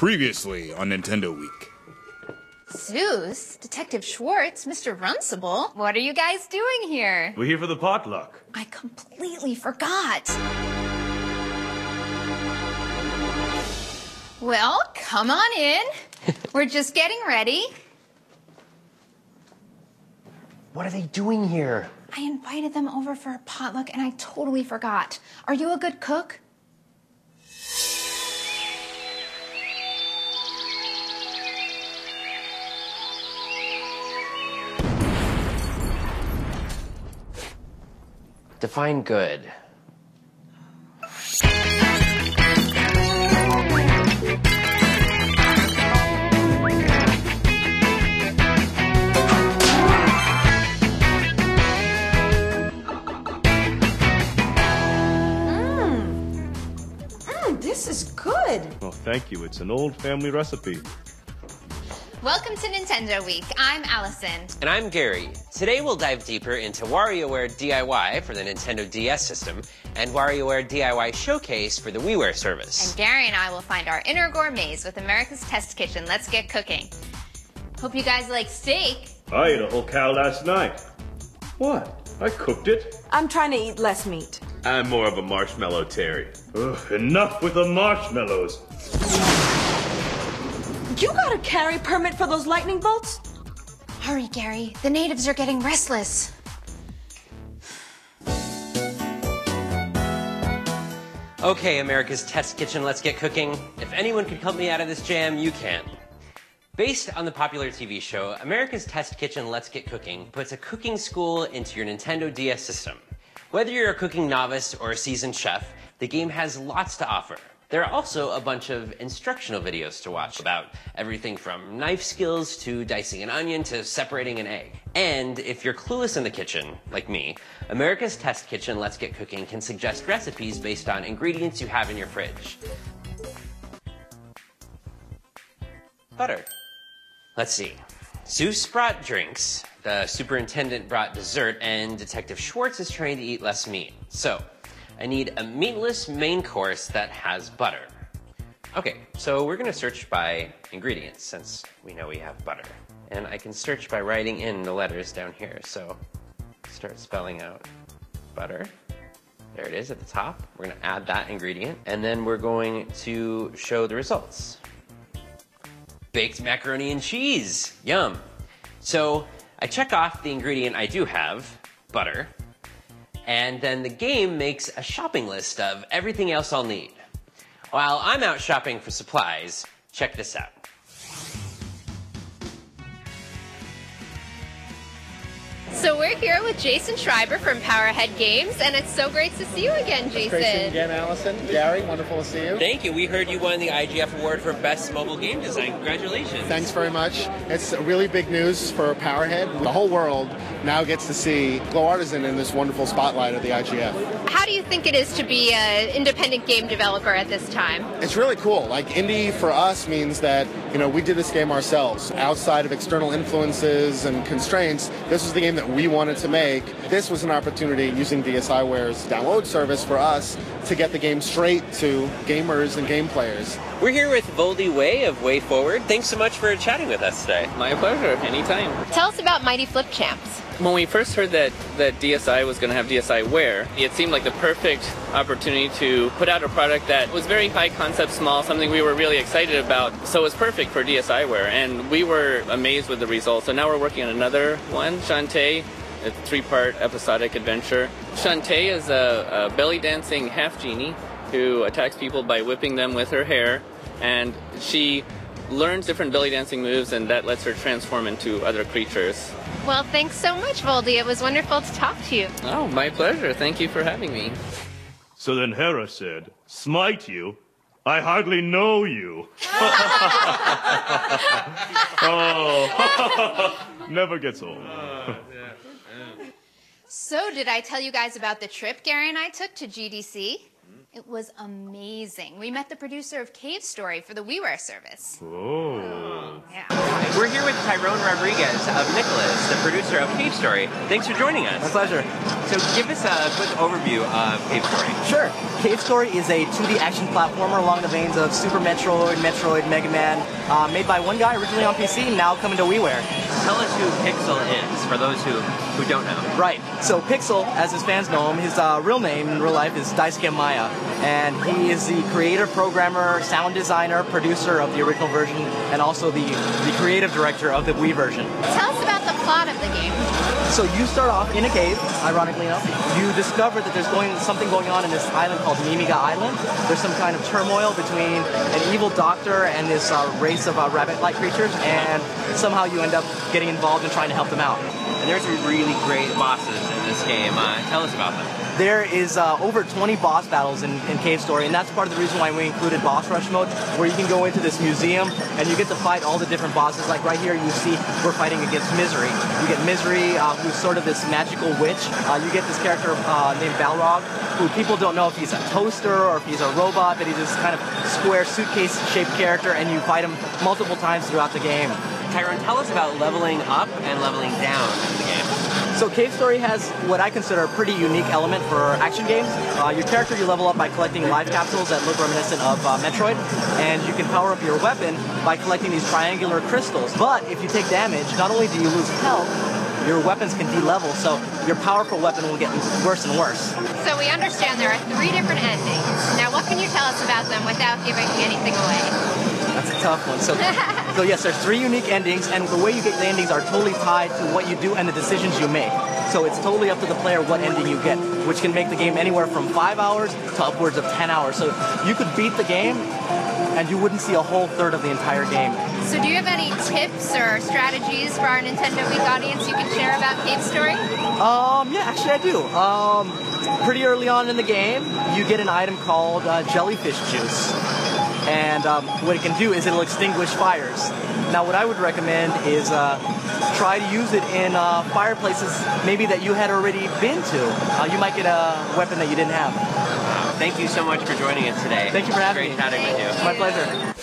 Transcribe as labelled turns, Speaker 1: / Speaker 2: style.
Speaker 1: Previously on Nintendo Week.
Speaker 2: Zeus? Detective Schwartz? Mr. Runcible? What are you guys doing here?
Speaker 3: We're here for the potluck.
Speaker 2: I completely forgot. Well, come on in. We're just getting ready.
Speaker 4: What are they doing here?
Speaker 2: I invited them over for a potluck and I totally forgot. Are you a good cook?
Speaker 4: Define good.
Speaker 2: This is good.
Speaker 3: Well, thank you. It's an old family recipe.
Speaker 2: Welcome to Nintendo Week. I'm Allison.
Speaker 4: And I'm Gary. Today we'll dive deeper into WarioWare D.I.Y for the Nintendo DS system and WarioWare D.I.Y Showcase for the WiiWare service.
Speaker 2: And Gary and I will find our inner gourmets with America's Test Kitchen. Let's get cooking. Hope you guys like steak.
Speaker 3: I ate a whole cow last night. What? I cooked it?
Speaker 5: I'm trying to eat less meat.
Speaker 6: I'm more of a marshmallow Terry.
Speaker 3: Ugh, enough with the marshmallows.
Speaker 5: You got a carry permit for those lightning bolts?
Speaker 2: Hurry, Gary. The natives are getting restless.
Speaker 4: Okay, America's Test Kitchen, let's get cooking. If anyone can help me out of this jam, you can. Based on the popular TV show, America's Test Kitchen Let's Get Cooking puts a cooking school into your Nintendo DS system. Whether you're a cooking novice or a seasoned chef, the game has lots to offer. There are also a bunch of instructional videos to watch about everything from knife skills to dicing an onion to separating an egg. And if you're clueless in the kitchen, like me, America's Test Kitchen Let's Get Cooking can suggest recipes based on ingredients you have in your fridge. Butter. Let's see. Zeus brought drinks, the superintendent brought dessert, and Detective Schwartz is trying to eat less meat. So, I need a meatless main course that has butter. Okay, so we're gonna search by ingredients since we know we have butter. And I can search by writing in the letters down here. So, start spelling out butter. There it is at the top. We're gonna add that ingredient, and then we're going to show the results. Baked macaroni and cheese, yum. So I check off the ingredient I do have, butter, and then the game makes a shopping list of everything else I'll need. While I'm out shopping for supplies, check this out.
Speaker 2: So we're here with Jason Schreiber from Powerhead Games, and it's so great to see you again, Jason.
Speaker 7: Great seeing you again, Allison. Gary, wonderful to see you.
Speaker 4: Thank you. We heard you won the IGF Award for Best Mobile Game Design. Congratulations.
Speaker 7: Thanks very much. It's really big news for Powerhead. The whole world now gets to see Glow Artisan in this wonderful spotlight of the IGF.
Speaker 2: How do you think it is to be an independent game developer at this time?
Speaker 7: It's really cool. Like, indie for us means that, we did this game ourselves. Outside of external influences and constraints, this was the game that we wanted to make. This was an opportunity using DSiWare's download service for us to get the game straight to gamers and game players.
Speaker 4: We're here with WarioWare of Way Forward. Thanks so much for chatting with us today.
Speaker 8: My pleasure, anytime.
Speaker 2: Tell us about Mighty Flip Champs.
Speaker 8: When we first heard that DSi was going to have DSiWare, it seemed like the perfect opportunity to put out a product that was very high concept, small, something we were really excited about. So it was perfect for DSiWare, and we were amazed with the results. So now we're working on another one, Shantae, a 3-part episodic adventure. Shantae is a belly dancing half genie who attacks people by whipping them with her hair, and she learns different belly dancing moves, and that lets her transform into other creatures.
Speaker 2: Well, thanks so much, Voldy. It was wonderful to talk to you.
Speaker 8: Oh, my pleasure. Thank you for having me.
Speaker 3: So then Hera said, "Smite you? I hardly know you." Oh, never gets old.
Speaker 2: So, did I tell you guys about the trip Gary and I took to GDC? It was amazing. We met the producer of Cave Story for the WarioWare service.
Speaker 3: Oh.
Speaker 2: Yeah.
Speaker 4: We're here with Tyrone Rodriguez of Nicholas, the producer of Cave Story. Thanks for joining us.
Speaker 9: My pleasure.
Speaker 4: So give us a quick overview of Cave Story.
Speaker 9: Sure. Cave Story is a 2D action platformer along the veins of Super Metroid, Metroid, Mega Man, made by one guy originally on PC, now coming to WarioWare.
Speaker 4: Tell us who Pixel is, for those who don't know.
Speaker 9: Right. So Pixel, as his fans know him, his real name in real life is Daisuke Maya, and he is the creator, programmer, sound designer, producer of the original version, and also the creative director of the Wii version.
Speaker 2: Tell us about the plot of the game.
Speaker 9: So you start off in a cave, ironically enough. You discover that there's something going on in this island called Mimiga Island. There's some kind of turmoil between an evil doctor and this race of rabbit-like creatures, and somehow you end up getting involved in trying to help them out.
Speaker 4: And there's some really great bosses in this game. Tell us about them.
Speaker 9: There is over 20 boss battles in Cave Story, and that's part of the reason why we included Boss Rush mode, where you can go into this museum and you get to fight all the different bosses. Like right here, you see we're fighting against Misery. You get Misery, who's sort of this magical witch. You get this character named Balrog, who people don't know if he's a toaster or if he's a robot, but he's this kind of square suitcase-shaped character, and you fight him multiple times throughout the game.
Speaker 4: Tyrone, tell us about leveling up and leveling down in the game.
Speaker 9: So Cave Story has what I consider a pretty unique element for action games. Your character you level up by collecting life capsules that look reminiscent of Metroid, and you can power up your weapon by collecting these triangular crystals. But if you take damage, not only do you lose health, your weapons can de-level, so your powerful weapon will get worse and worse.
Speaker 2: So we understand there are 3 different endings. Now what can you tell us about them without giving anything away?
Speaker 9: That's a tough one. So yes, there's 3 unique endings, and the way you get the endings are totally tied to what you do and the decisions you make. So it's totally up to the player what ending you get, which can make the game anywhere from 5 hours to upwards of 10 hours. So you could beat the game, and you wouldn't see a whole third of the entire game.
Speaker 2: So do you have any tips or strategies for our Nintendo Week audience you can share about Cave Story?
Speaker 9: Yeah, actually I do. Pretty early on in the game, you get an item called jellyfish juice. And what it can do is it'll extinguish fires. Now what I would recommend is try to use it in fireplaces maybe that you had already been to. You might get a weapon that you didn't have.
Speaker 4: Thank you so much for joining us today.
Speaker 9: Thank you for having me.
Speaker 4: Great chatting with you.
Speaker 9: My pleasure.